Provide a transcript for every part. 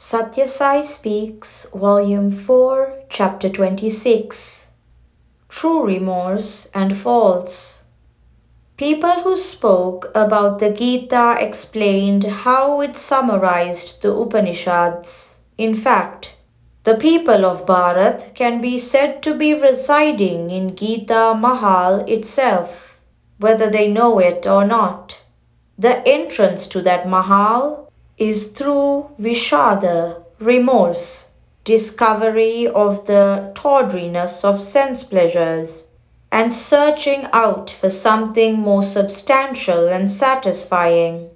Sathya Sai Speaks, Volume 4, Chapter 26. True Remorse and False. People who spoke about the Gita explained how it summarized the Upanishads. In fact, the people of Bharat can be said to be residing in Gita Mahal itself, whether they know it or not. The entrance to that Mahal is through Vishada, remorse, discovery of the tawdriness of sense pleasures, and searching out for something more substantial and satisfying.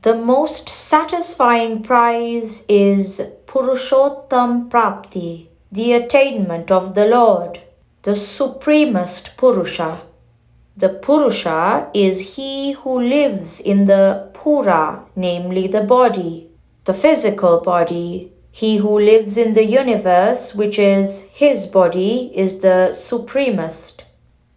The most satisfying prize is Purushottam Prapti, the attainment of the Lord, the supremest Purusha. The Purusha is he who lives in the Pura, namely the body, the physical body. He who lives in the universe, which is his body, is the supremest,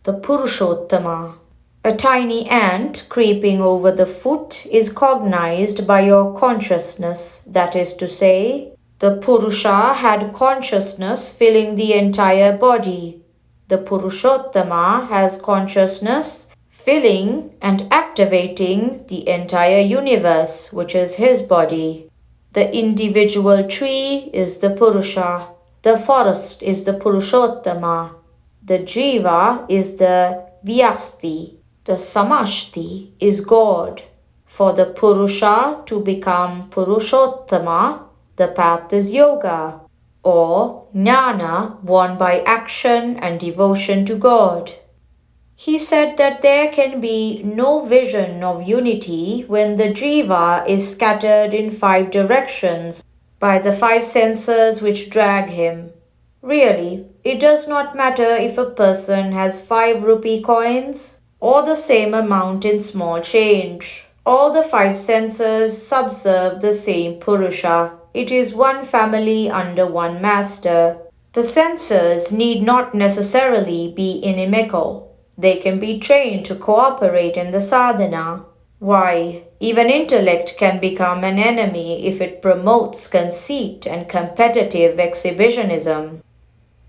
the Purushottama. A tiny ant creeping over the foot is cognized by your consciousness, that is to say, the Purusha had consciousness filling the entire body. The Purushottama has consciousness filling and activating the entire universe, which is his body. The individual tree is the Purusha. The forest is the Purushottama. The Jiva is the Vyasti. The Samashti is God. For the Purusha to become Purushottama, the path is yoga, or jnana won by action and devotion to God. He said that there can be no vision of unity when the jiva is scattered in 5 directions by the 5 senses which drag him. Really, it does not matter if a person has 5 rupee coins or the same amount in small change. All the 5 senses subserve the same Purusha. It is one family under one master. The senses need not necessarily be inimical. They can be trained to cooperate in the sadhana. Why, even intellect can become an enemy if it promotes conceit and competitive exhibitionism.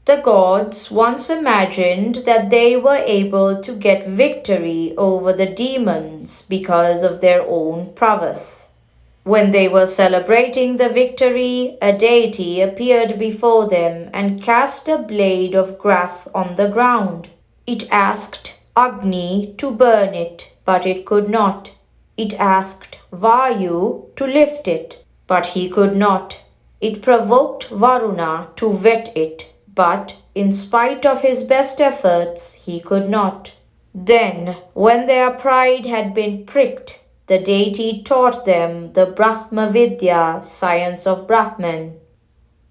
The gods once imagined that they were able to get victory over the demons because of their own prowess. When they were celebrating the victory, a deity appeared before them and cast a blade of grass on the ground. It asked Agni to burn it, but it could not. It asked Vayu to lift it, but he could not. It provoked Varuna to wet it, but in spite of his best efforts, he could not. Then, when their pride had been pricked, the deity taught them the Brahma Vidya, science of Brahman,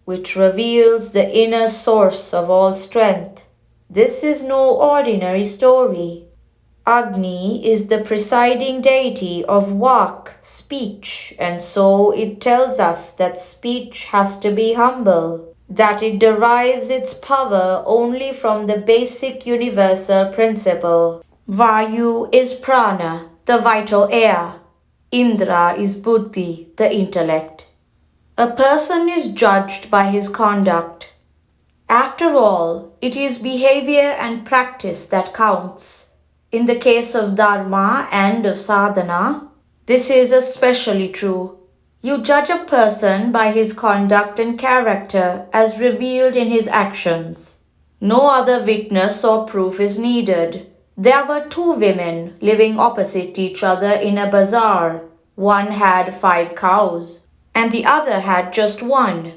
which reveals the inner source of all strength. This is no ordinary story. Agni is the presiding deity of Vak, speech, and so it tells us that speech has to be humble, that it derives its power only from the basic universal principle. Vayu is prana, the vital air. Indra is buddhi, the intellect. A person is judged by his conduct. After all, it is behavior and practice that counts. In the case of dharma and of sadhana, this is especially true. You judge a person by his conduct and character as revealed in his actions. No other witness or proof is needed. There were 2 women living opposite each other in a bazaar. One had 5 cows, and the other had just 1.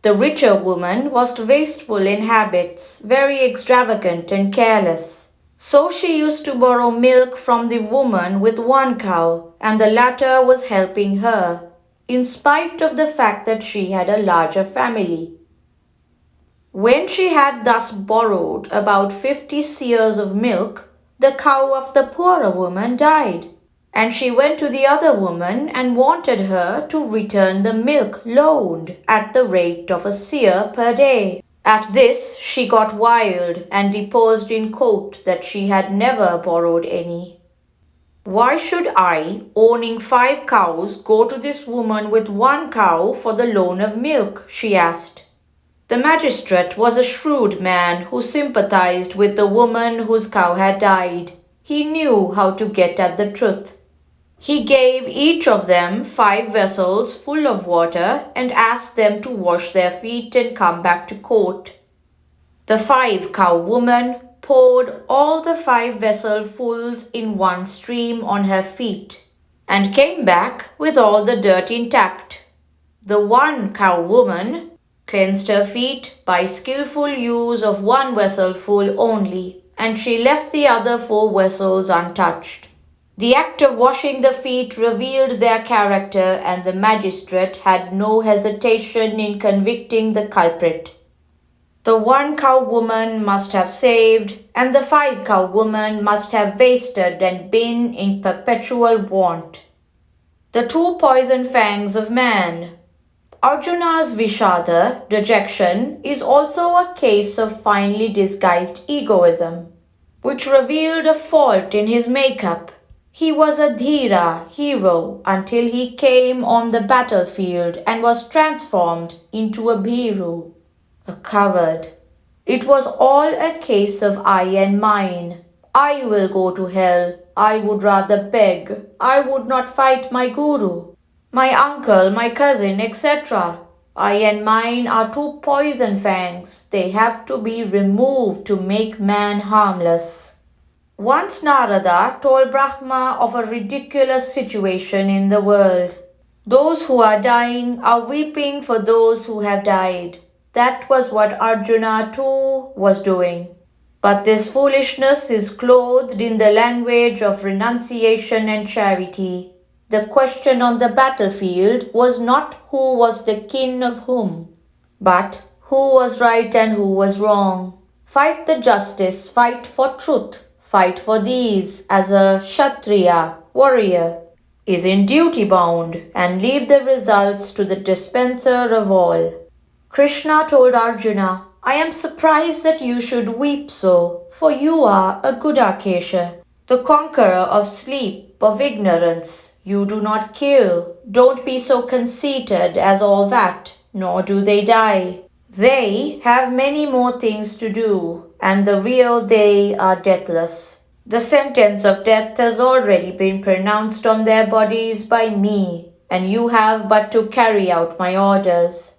The richer woman was wasteful in habits, very extravagant and careless. So she used to borrow milk from the woman with 1 cow, and the latter was helping her, in spite of the fact that she had a larger family. When she had thus borrowed about 50 seers of milk, the cow of the poorer woman died, and she went to the other woman and wanted her to return the milk loaned at the rate of a seer per day. At this she got wild and deposed in court that she had never borrowed any. Why should I, owning 5 cows, go to this woman with 1 cow for the loan of milk? She asked. The magistrate was a shrewd man who sympathized with the woman whose cow had died. He knew how to get at the truth. He gave each of them 5 vessels full of water and asked them to wash their feet and come back to court. The 5-cow woman poured all the 5 vesselfuls in one stream on her feet and came back with all the dirt intact. The 1-cow woman cleansed her feet by skillful use of 1 vesselful only, and she left the other 4 vessels untouched. The act of washing the feet revealed their character, and the magistrate had no hesitation in convicting the culprit. The 1-cow woman must have saved, and the 5-cow woman must have wasted and been in perpetual want. The 2 poison fangs of man. Arjuna's Vishada, dejection, is also a case of finely disguised egoism, which revealed a fault in his makeup. He was a Dhira, hero, until he came on the battlefield and was transformed into a Bhiru, a coward. It was all a case of I and mine. I will go to hell. I would rather beg. I would not fight my guru, my uncle, my cousin, etc. I and mine are 2 poison fangs. They have to be removed to make man harmless. Once Narada told Brahma of a ridiculous situation in the world. Those who are dying are weeping for those who have died. That was what Arjuna too was doing. But this foolishness is clothed in the language of renunciation and charity. The question on the battlefield was not who was the kin of whom, but who was right and who was wrong. Fight the justice, fight for truth, fight for these as a Kshatriya, warrior, is in duty bound, and leave the results to the dispenser of all. Krishna told Arjuna, I am surprised that you should weep so, for you are a Gudakesha, the conqueror of sleep, of ignorance. You do not kill. Don't be so conceited as all that, nor do they die. They have many more things to do, and the real they are deathless. The sentence of death has already been pronounced on their bodies by me, and you have but to carry out my orders.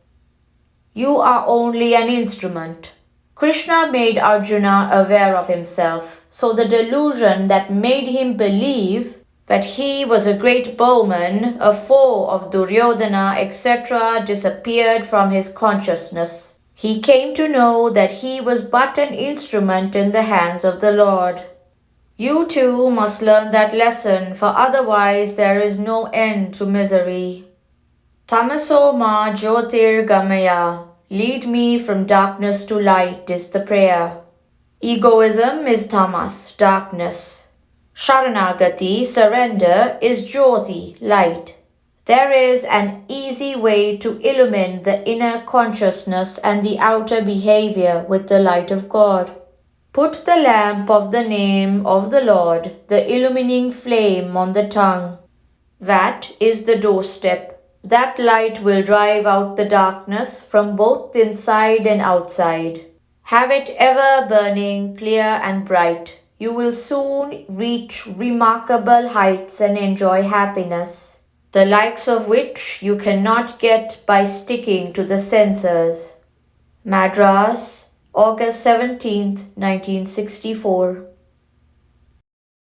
You are only an instrument. Krishna made Arjuna aware of himself, so the delusion that made him believe that he was a great bowman, a foe of Duryodhana, etc., disappeared from his consciousness. He came to know that he was but an instrument in the hands of the Lord. You too must learn that lesson, for otherwise there is no end to misery. Tamaso ma jyotir gamaya. Lead me from darkness to light is the prayer. Egoism is tamas, darkness. Sharanagati, surrender, is jyoti, light. There is an easy way to illumine the inner consciousness and the outer behavior with the light of God. Put the lamp of the name of the Lord, the illumining flame, on the tongue. That is the doorstep. That light will drive out the darkness from both inside and outside. Have it ever burning, clear and bright. You will soon reach remarkable heights and enjoy happiness, the likes of which you cannot get by sticking to the senses. Madras, August 17th, 1964.